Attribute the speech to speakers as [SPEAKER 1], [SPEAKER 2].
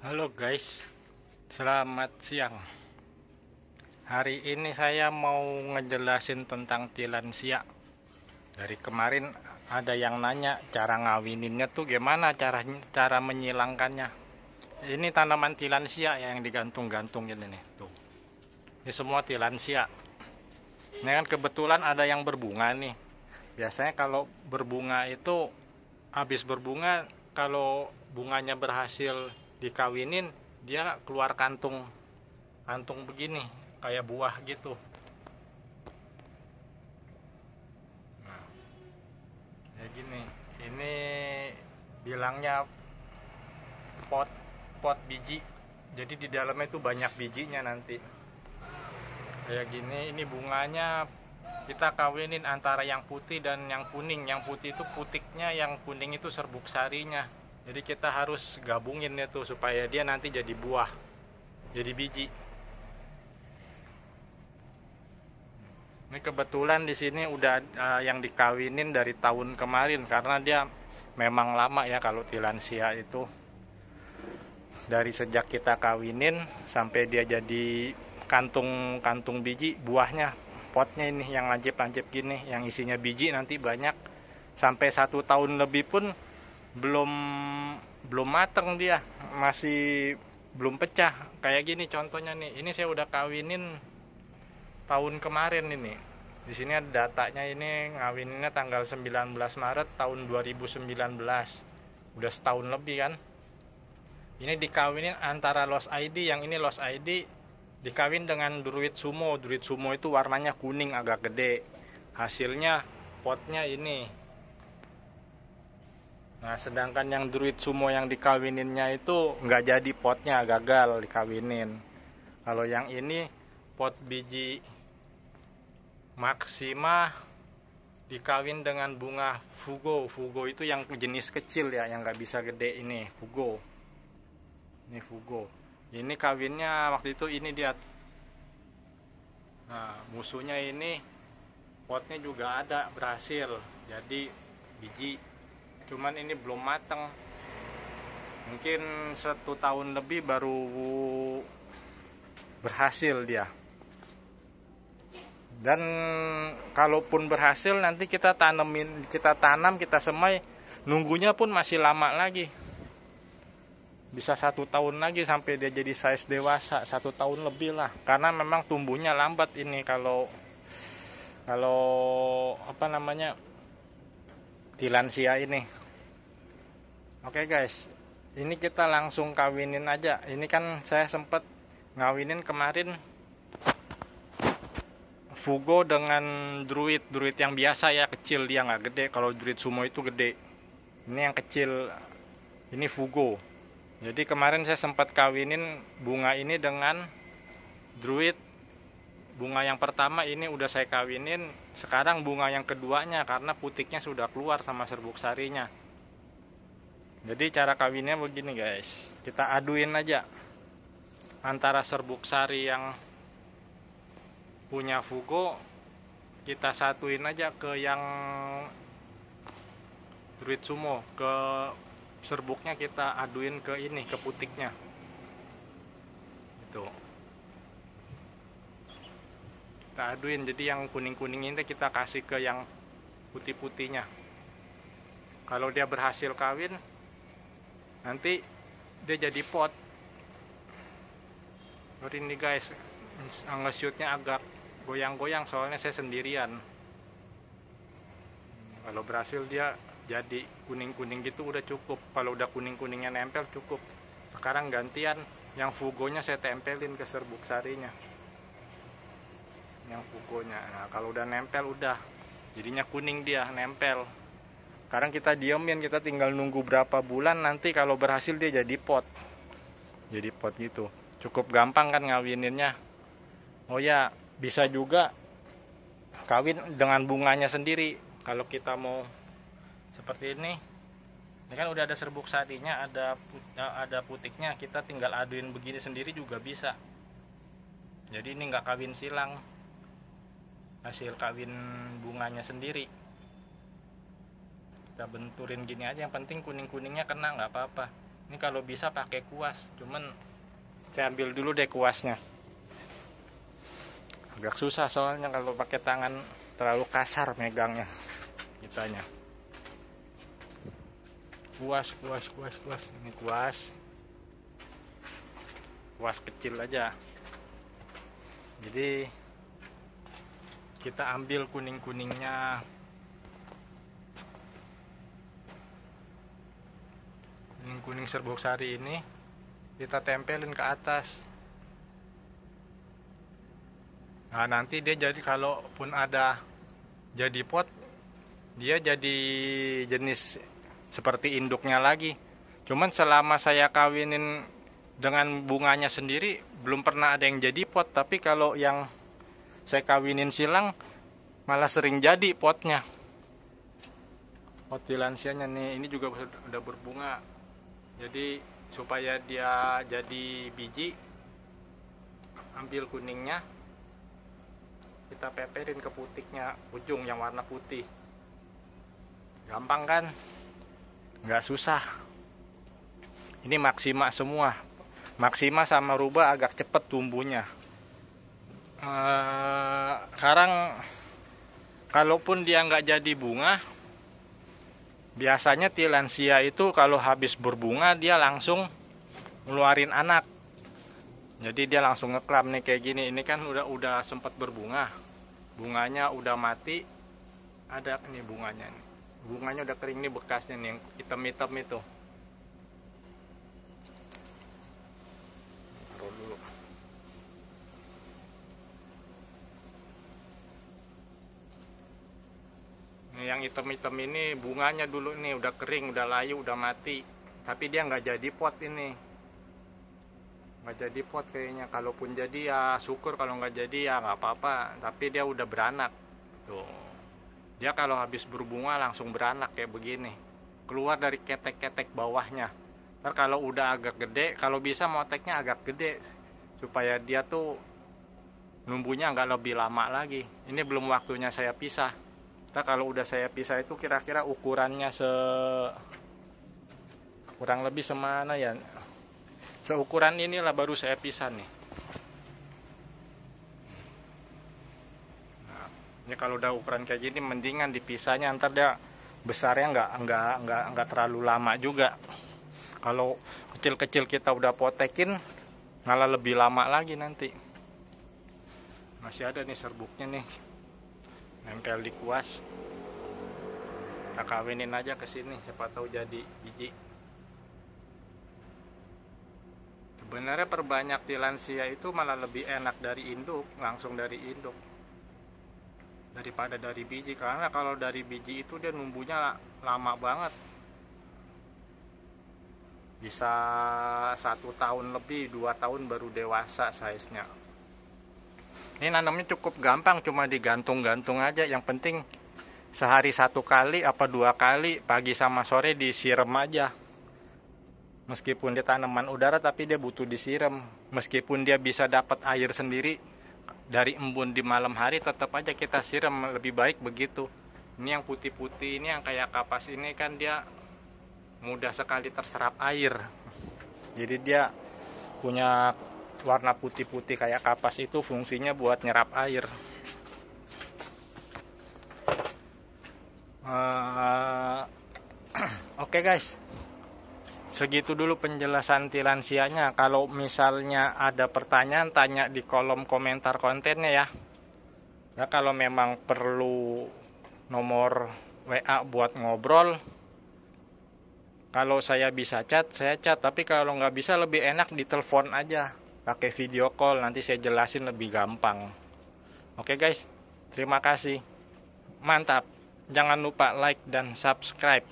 [SPEAKER 1] Halo guys, selamat siang. Hari ini saya mau ngejelasin tentang tilansia. Dari kemarin ada yang nanya cara ngawininnya tuh gimana, cara menyilangkannya. Ini tanaman tilansia yang digantung-gantung ini nih, tuh. Ini semua tilansia. Ini kan kebetulan ada yang berbunga nih. Biasanya kalau berbunga itu habis berbunga, kalau bunganya berhasil dikawinin, dia keluar kantung kantung begini kayak buah gitu. Nah, kayak gini. Ini bilangnya pot pot biji. Jadi di dalamnya itu banyak bijinya nanti. Kayak gini, ini bunganya kita kawinin antara yang putih dan yang kuning. Yang putih itu putiknya, yang kuning itu serbuk sarinya. Jadi kita harus gabungin itu supaya dia nanti jadi buah, jadi biji. Ini kebetulan di sini udah yang dikawinin dari tahun kemarin karena dia memang lama ya kalau tilansia itu. Dari sejak kita kawinin sampai dia jadi kantung biji buahnya, potnya ini yang lancip-lancip gini, yang isinya biji nanti banyak, sampai 1 tahun lebih pun belum belum mateng dia, masih belum pecah. Kayak gini contohnya nih, ini saya udah kawinin tahun kemarin ini. Di sini ada datanya, ini ngawininnya tanggal 19 Maret tahun 2019. Udah setahun lebih kan. Ini dikawinin antara Lost ID, yang ini Lost ID dikawin dengan Druid Sumo. Druid Sumo itu warnanya kuning agak gede. Hasilnya potnya ini. Nah, sedangkan yang Druid Sumo yang dikawininnya itu nggak jadi potnya, gagal dikawinin. Kalau yang ini pot biji Maxima dikawin dengan bunga Fugo. Fugo itu yang jenis kecil ya, yang nggak bisa gede, ini Fugo. Ini Fugo. Ini kawinnya waktu itu ini dia. Nah, musuhnya ini potnya juga ada berhasil jadi biji. Cuman ini belum mateng. Mungkin 1 tahun lebih baru berhasil dia. Dan kalaupun berhasil nanti kita tanam, kita semai, nunggunya pun masih lama lagi. Bisa 1 tahun lagi sampai dia jadi size dewasa, 1 tahun lebih lah. Karena memang tumbuhnya lambat ini kalau apa namanya, tilansia ini. Oke guys, ini kita langsung kawinin aja. Ini kan saya sempet ngawinin kemarin Fugo dengan Druid yang biasa ya, kecil, dia nggak gede. Kalau Druid Sumo itu gede. Ini yang kecil, ini Fugo. Jadi kemarin saya sempat kawinin bunga ini dengan Druid. Bunga yang pertama ini udah saya kawinin. Sekarang bunga yang keduanya, karena putiknya sudah keluar sama serbuk sarinya. Jadi cara kawinnya begini guys, kita aduin aja antara serbuk sari yang punya Fugo, kita satuin aja ke yang Druid Sumo, ke serbuknya kita aduin ke ini, ke putiknya itu. Kita aduin, jadi yang kuning-kuning ini kita kasih ke yang putih-putihnya. Kalau dia berhasil kawin, nanti dia jadi pot. Ini guys, nge-shootnya agak goyang-goyang soalnya saya sendirian. Kalau berhasil dia jadi kuning-kuning gitu udah cukup. Kalau udah kuning-kuningnya nempel cukup. Sekarang gantian yang Fugonya saya tempelin ke serbuk sarinya. Yang Fugonya. Nah, kalau udah nempel udah jadinya kuning, dia nempel. Sekarang kita diemin, kita tinggal nunggu berapa bulan, nanti kalau berhasil dia jadi pot. Jadi pot gitu. Cukup gampang kan ngawininnya. Oh ya, bisa juga kawin dengan bunganya sendiri. Kalau kita mau seperti ini kan udah ada serbuk sarinya, ada putiknya, kita tinggal aduin begini sendiri juga bisa. Jadi ini nggak kawin silang, hasil kawin bunganya sendiri. Kita benturin gini aja, yang penting kuning-kuningnya kena, nggak apa-apa. Ini kalau bisa pakai kuas, cuman saya ambil dulu deh kuasnya. Agak susah soalnya kalau pakai tangan, terlalu kasar megangnya kitanya. Kuas. Ini kuas kecil aja. Jadi kita ambil kuning-kuningnya. Kuning serbuk sari ini kita tempelin ke atas. Nah, nanti dia jadi, kalaupun ada jadi pot, dia jadi jenis seperti induknya lagi. Cuman selama saya kawinin dengan bunganya sendiri, belum pernah ada yang jadi pot. Tapi kalau yang saya kawinin silang, malah sering jadi potnya. Pot tilansianya nih, ini juga udah berbunga. Jadi supaya dia jadi biji, ambil kuningnya, kita peperin ke putiknya, ujung yang warna putih. Gampang kan? Nggak susah. Ini maksima semua. Maksima sama rubah agak cepet tumbuhnya. Sekarang kalaupun dia nggak jadi bunga, biasanya tilansia itu kalau habis berbunga dia langsung ngeluarin anak. Jadi dia langsung ngeklam nih kayak gini. Ini kan udah sempat berbunga, bunganya udah mati. Ada nih bunganya nih. Bunganya udah kering nih, bekasnya nih yang hitam-hitam itu. Taruh dulu. Nih yang hitam-hitam ini bunganya dulu nih udah kering, udah layu, udah mati. Tapi dia nggak jadi pot ini. Nggak jadi pot kayaknya. Kalaupun jadi ya syukur, kalau nggak jadi ya nggak apa-apa. Tapi dia udah beranak tuh. Dia kalau habis berbunga langsung beranak kayak begini, keluar dari ketek-ketek bawahnya. Ntar kalau udah agak gede, kalau bisa moteknya agak gede supaya dia tuh numbuhnya nggak lebih lama lagi. Ini belum waktunya saya pisah. Ntar kalau udah saya pisah itu kira-kira ukurannya kurang lebih semana ya, seukuran inilah baru saya pisah nih. Nah, ini kalau udah ukuran kayak gini mendingan dipisahnya, ntar dia besarnya nggak terlalu lama juga. Kalau kecil-kecil kita udah potekin malah lebih lama lagi nanti. Masih ada nih serbuknya nih, nempel di kuas. Kita kawinin aja ke sini, siapa tahu jadi biji. Sebenarnya perbanyak tilansia itu malah lebih enak dari induk, langsung dari induk, daripada dari biji. Karena kalau dari biji itu dia numbuhnya lama banget, bisa 1 tahun lebih, 2 tahun baru dewasa size-nya. Ini nanamnya cukup gampang, cuma digantung-gantung aja. Yang penting sehari 1 kali apa 2 kali, pagi sama sore disiram aja. Meskipun dia tanaman udara tapi dia butuh disiram. Meskipun dia bisa dapat air sendiri dari embun di malam hari, tetap aja kita siram, lebih baik begitu. Ini yang putih-putih ini, yang kayak kapas ini kan dia mudah sekali terserap air. Jadi dia punya warna putih-putih kayak kapas, itu fungsinya buat nyerap air. Oke guys, segitu dulu penjelasan tilansianya. Kalau misalnya ada pertanyaan, tanya di kolom komentar kontennya ya. Ya kalau memang perlu nomor WA buat ngobrol, kalau saya bisa chat, saya chat. Tapi kalau nggak bisa, lebih enak ditelepon aja, pakai video call, nanti saya jelasin lebih gampang. Oke guys, terima kasih. Mantap. Jangan lupa like dan subscribe.